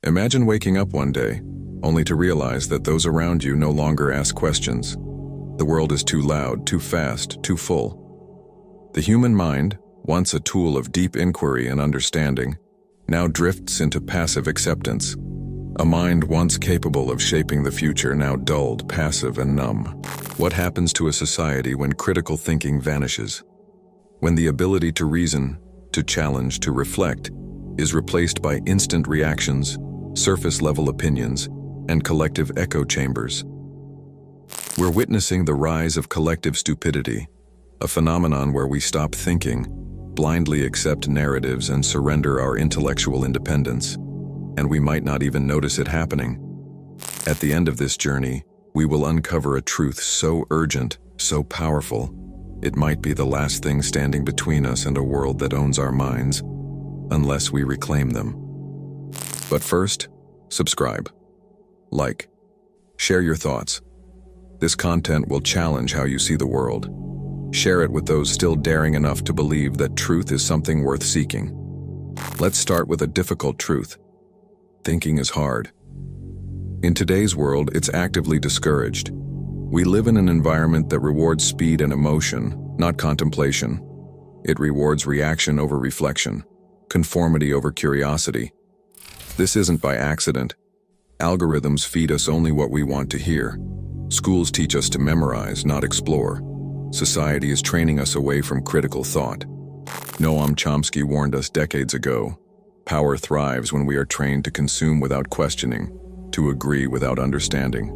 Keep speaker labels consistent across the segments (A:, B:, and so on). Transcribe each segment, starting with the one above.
A: Imagine waking up one day, only to realize that those around you no longer ask questions. The world is too loud, too fast, too full. The human mind, once a tool of deep inquiry and understanding, now drifts into passive acceptance. A mind once capable of shaping the future, now dulled, passive, and numb. What happens to a society when critical thinking vanishes? When the ability to reason, to challenge, to reflect, is replaced by instant reactions, surface-level opinions, and collective echo chambers. We're witnessing the rise of collective stupidity, a phenomenon where we stop thinking, blindly accept narratives, and surrender our intellectual independence. And we might not even notice it happening. At the end of this journey, we will uncover a truth so urgent, so powerful, it might be the last thing standing between us and a world that owns our minds, unless we reclaim them. But first, subscribe, like, share your thoughts. This content will challenge how you see the world. Share it with those still daring enough to believe that truth is something worth seeking. Let's start with a difficult truth. Thinking is hard. In today's world, it's actively discouraged. We live in an environment that rewards speed and emotion, not contemplation. It rewards reaction over reflection, conformity over curiosity. This isn't by accident. Algorithms feed us only what we want to hear. Schools teach us to memorize, not explore. Society is training us away from critical thought. Noam Chomsky warned us decades ago. Power thrives when we are trained to consume without questioning, to agree without understanding.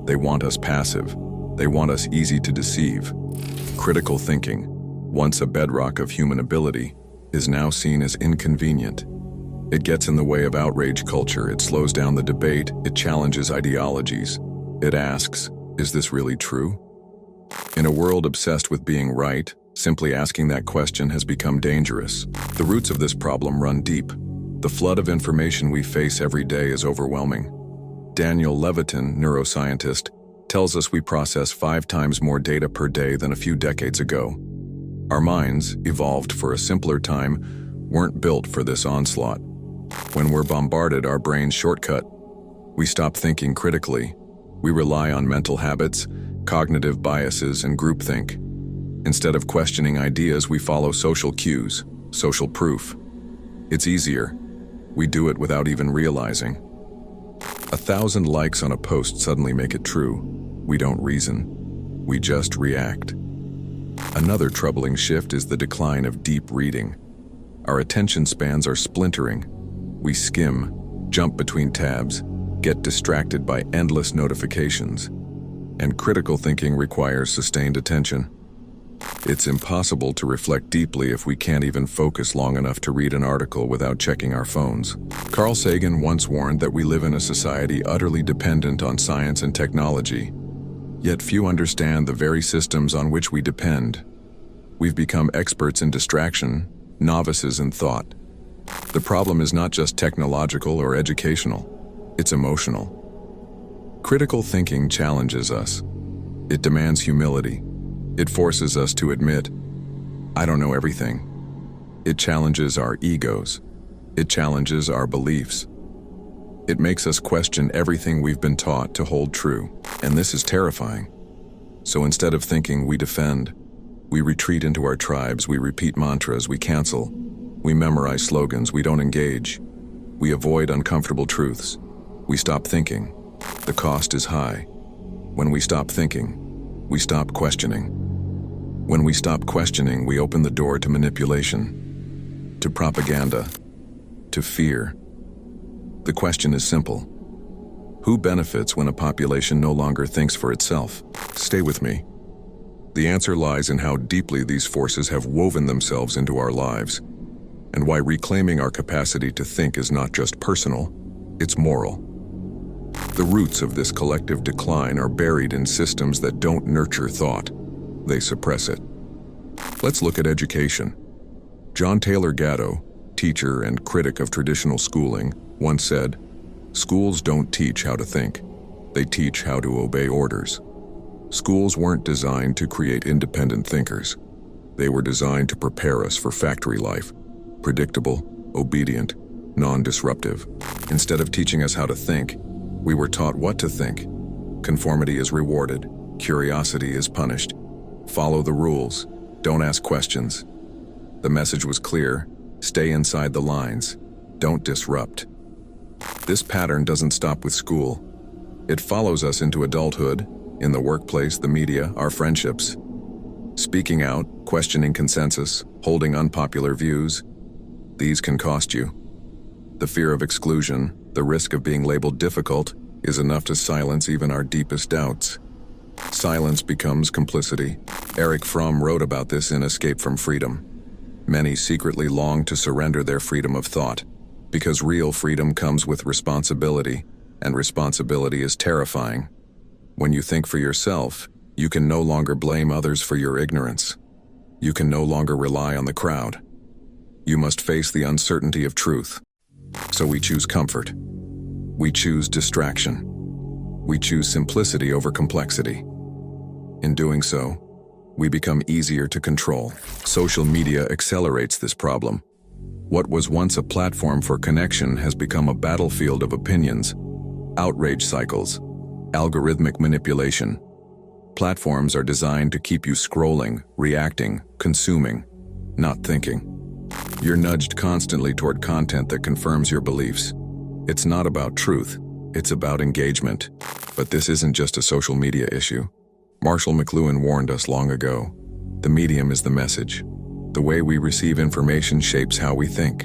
A: They want us passive. They want us easy to deceive. Critical thinking, once a bedrock of human ability, is now seen as inconvenient. It gets in the way of outrage culture, it slows down the debate, it challenges ideologies. It asks, is this really true? In a world obsessed with being right, simply asking that question has become dangerous. The roots of this problem run deep. The flood of information we face every day is overwhelming. Daniel Levitin, neuroscientist, tells us we process 5 times more data per day than a few decades ago. Our minds, evolved for a simpler time, weren't built for this onslaught. When we're bombarded, our brains shortcut. We stop thinking critically. We rely on mental habits, cognitive biases, and groupthink. Instead of questioning ideas, we follow social cues, social proof. It's easier. We do it without even realizing. 1,000 likes on a post suddenly make it true. We don't reason. We just react. Another troubling shift is the decline of deep reading. Our attention spans are splintering. We skim, jump between tabs, get distracted by endless notifications. And critical thinking requires sustained attention. It's impossible to reflect deeply if we can't even focus long enough to read an article without checking our phones. Carl Sagan once warned that we live in a society utterly dependent on science and technology. Yet few understand the very systems on which we depend. We've become experts in distraction, novices in thought. The problem is not just technological or educational, it's emotional. Critical thinking challenges us. It demands humility. It forces us to admit, I don't know everything. It challenges our egos. It challenges our beliefs. It makes us question everything we've been taught to hold true. And this is terrifying. So instead of thinking, we defend. We retreat into our tribes, we repeat mantras, we cancel. We memorize slogans, we don't engage. We avoid uncomfortable truths. We stop thinking. The cost is high. When we stop thinking, we stop questioning. When we stop questioning, we open the door to manipulation, to propaganda, to fear. The question is simple. Who benefits when a population no longer thinks for itself? Stay with me. The answer lies in how deeply these forces have woven themselves into our lives, and why reclaiming our capacity to think is not just personal, it's moral. The roots of this collective decline are buried in systems that don't nurture thought. They suppress it. Let's look at education. John Taylor Gatto, teacher and critic of traditional schooling, once said, "Schools don't teach how to think. They teach how to obey orders." Schools weren't designed to create independent thinkers. They were designed to prepare us for factory life, predictable, obedient, non-disruptive. Instead of teaching us how to think, we were taught what to think. Conformity is rewarded, curiosity is punished. Follow the rules, don't ask questions. The message was clear: stay inside the lines, don't disrupt. This pattern doesn't stop with school. It follows us into adulthood, in the workplace, the media, our friendships. Speaking out, questioning consensus, holding unpopular views, these can cost you. The fear of exclusion, the risk of being labeled difficult, is enough to silence even our deepest doubts. Silence becomes complicity. Erich Fromm wrote about this in Escape from Freedom. Many secretly long to surrender their freedom of thought, because real freedom comes with responsibility, and responsibility is terrifying. When you think for yourself, you can no longer blame others for your ignorance. You can no longer rely on the crowd. You must face the uncertainty of truth. So we choose comfort. We choose distraction. We choose simplicity over complexity. In doing so, we become easier to control. Social media accelerates this problem. What was once a platform for connection has become a battlefield of opinions, outrage cycles, algorithmic manipulation. Platforms are designed to keep you scrolling, reacting, consuming, not thinking. You're nudged constantly toward content that confirms your beliefs. It's not about truth, it's about engagement. But this isn't just a social media issue. Marshall McLuhan warned us long ago. The medium is the message. The way we receive information shapes how we think.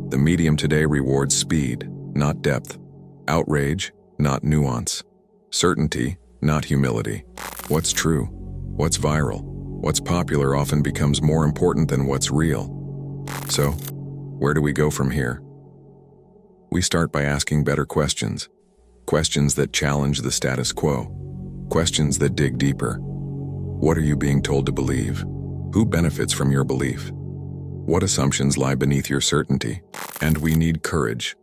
A: The medium today rewards speed, not depth. Outrage, not nuance. Certainty, not humility. What's true, what's viral, what's popular often becomes more important than what's real. So, where do we go from here? We start by asking better questions. Questions that challenge the status quo. Questions that dig deeper. What are you being told to believe? Who benefits from your belief? What assumptions lie beneath your certainty? And we need courage.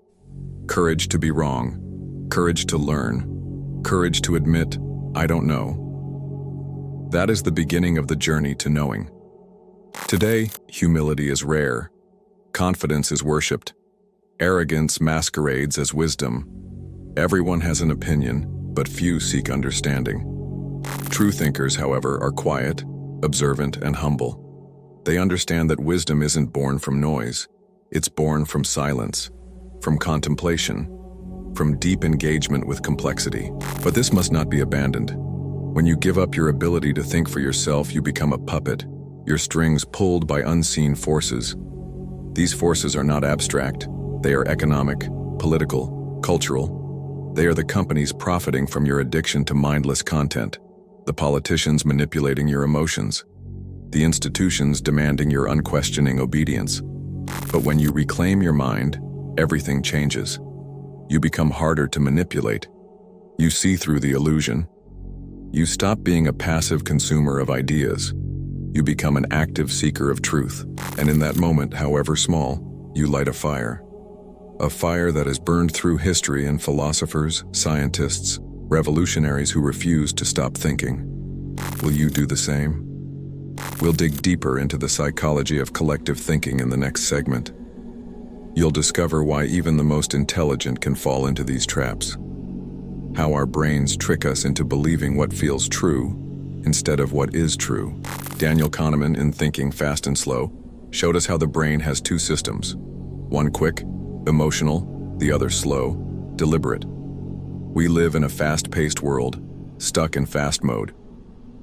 A: Courage to be wrong. Courage to learn. Courage to admit, I don't know. That is the beginning of the journey to knowing. Today, humility is rare. Confidence is worshipped. Arrogance masquerades as wisdom. Everyone has an opinion, but few seek understanding. True thinkers, however, are quiet, observant, and humble. They understand that wisdom isn't born from noise. It's born from silence, from contemplation, from deep engagement with complexity. But this must not be abandoned. When you give up your ability to think for yourself, you become a puppet, your strings pulled by unseen forces. These forces are not abstract. They are economic, political, cultural. They are the companies profiting from your addiction to mindless content, the politicians manipulating your emotions, the institutions demanding your unquestioning obedience. But when you reclaim your mind, everything changes. You become harder to manipulate. You see through the illusion. You stop being a passive consumer of ideas. You become an active seeker of truth. And in that moment, however small, you light a fire. A fire that has burned through history and philosophers, scientists, revolutionaries who refuse to stop thinking. Will you do the same? We'll dig deeper into the psychology of collective thinking in the next segment. You'll discover why even the most intelligent can fall into these traps. How our brains trick us into believing what feels true instead of what is true. Daniel Kahneman, in Thinking, Fast and Slow, showed us how the brain has two systems. One quick, emotional, the other slow, deliberate. We live in a fast-paced world, stuck in fast mode.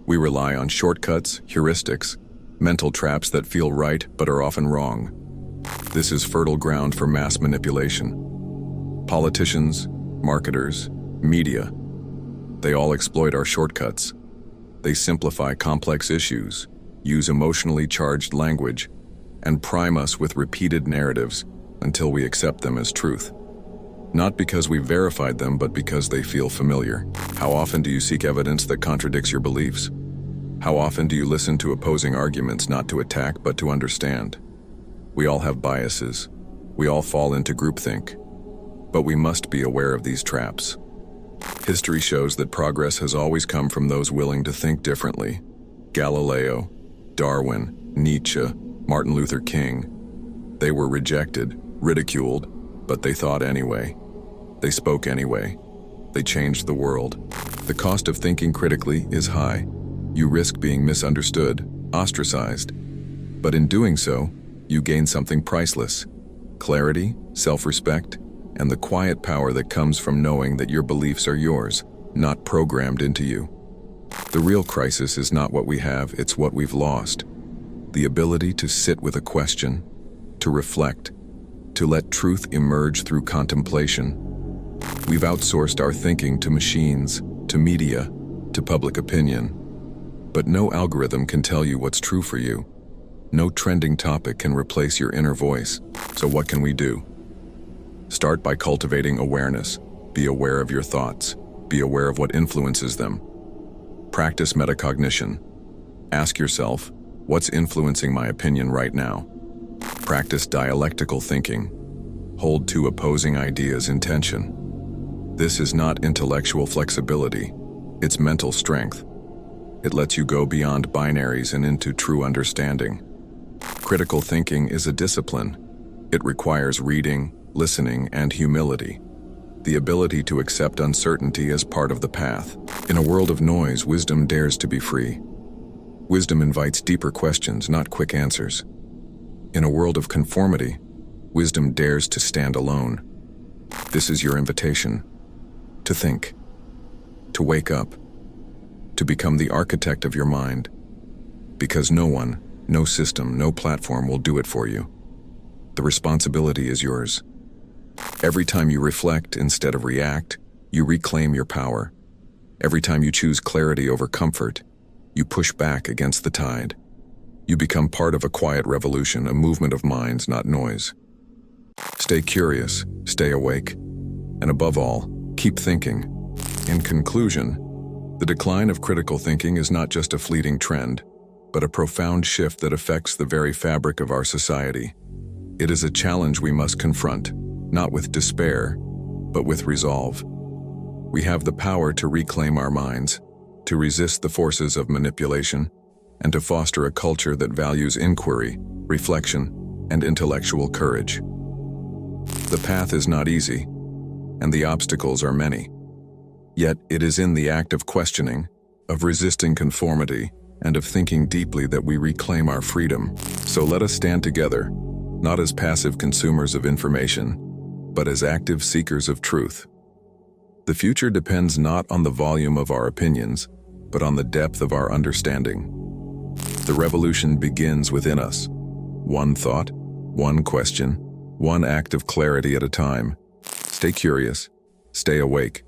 A: We rely on shortcuts, heuristics, mental traps that feel right but are often wrong. This is fertile ground for mass manipulation. Politicians, marketers, media, they all exploit our shortcuts. They simplify complex issues, use emotionally charged language, and prime us with repeated narratives until we accept them as truth. Not because we've verified them, but because they feel familiar. How often do you seek evidence that contradicts your beliefs? How often do you listen to opposing arguments not to attack, but to understand? We all have biases. We all fall into groupthink. But we must be aware of these traps. History shows that progress has always come from those willing to think differently. Galileo, Darwin, Nietzsche, Martin Luther King. They were rejected, ridiculed, But they thought anyway. They spoke anyway. They changed the world. The cost of thinking critically is high. You risk being misunderstood, ostracized. But in doing so, you gain something priceless: clarity, self-respect, and the quiet power that comes from knowing that your beliefs are yours, not programmed into you. The real crisis is not what we have, it's what we've lost. The ability to sit with a question, to reflect, to let truth emerge through contemplation. We've outsourced our thinking to machines, to media, to public opinion. But no algorithm can tell you what's true for you. No trending topic can replace your inner voice. So what can we do? Start by cultivating awareness. Be aware of your thoughts. Be aware of what influences them. Practice metacognition. Ask yourself, what's influencing my opinion right now? Practice dialectical thinking. Hold two opposing ideas in tension. This is not intellectual flexibility, it's mental strength. It lets you go beyond binaries and into true understanding. Critical thinking is a discipline. It requires reading, listening, and humility. The ability to accept uncertainty as part of the path. In a world of noise, wisdom dares to be free. Wisdom invites deeper questions, not quick answers. In a world of conformity, wisdom dares to stand alone. This is your invitation. To think. To wake up. To become the architect of your mind. Because no one, no system, no platform will do it for you. The responsibility is yours. Every time you reflect instead of react, you reclaim your power. Every time you choose clarity over comfort, you push back against the tide. You become part of a quiet revolution, a movement of minds, not noise. Stay curious, stay awake, and above all, keep thinking. In conclusion, the decline of critical thinking is not just a fleeting trend, but a profound shift that affects the very fabric of our society. It is a challenge we must confront, not with despair, but with resolve. We have the power to reclaim our minds, to resist the forces of manipulation, and to foster a culture that values inquiry, reflection, and intellectual courage. The path is not easy, and the obstacles are many. Yet it is in the act of questioning, of resisting conformity, and of thinking deeply that we reclaim our freedom. So let us stand together, not as passive consumers of information, but as active seekers of truth. The future depends not on the volume of our opinions, but on the depth of our understanding. The revolution begins within us. One thought, one question, one act of clarity at a time. Stay curious, stay awake,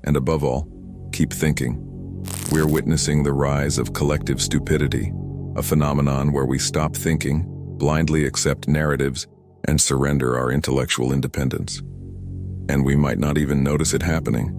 A: and above all, keep thinking. We're witnessing the rise of collective stupidity, a phenomenon where we stop thinking, blindly accept narratives, and surrender our intellectual independence. And we might not even notice it happening.